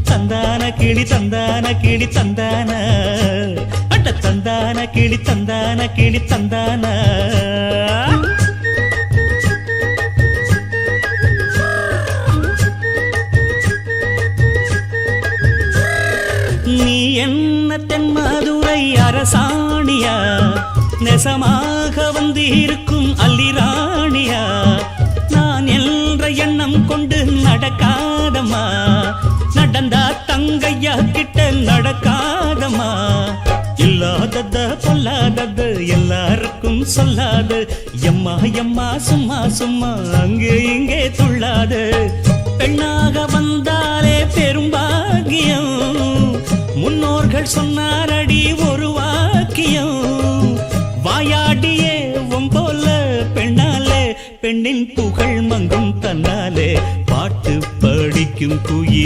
தந்தான கிளி தந்தான கிளி தந்தான அட்ட தந்தான கிளி தந்தான கிளி தந்தான நீ என்ன தென்மதுரை அரசாணியா நெசமாக வந்து இருக்கும் அல்லிராணியா நான் என்ற எண்ணம் கொண்டு நடக்காதமா நடந்தா தங்கையா கிட்ட நடக்காதமா இல்லாதத பொல்லாதது எல்லாருக்கும் சொல்லாது எம்மா எம்மா சும்மா சும்மா அங்கே இங்கே துள்ளாது பெண்ணாக வந்தாலே பெரும்பாகியம் முன்னோர்கள் சொன்னாரடி ஒரு வாக்கியம் வாயாடியே போல பெண்ணாலே பெண்ணின் புகழ் மங்கும் தன்னாலே பாட்டு படிக்கும் குயில்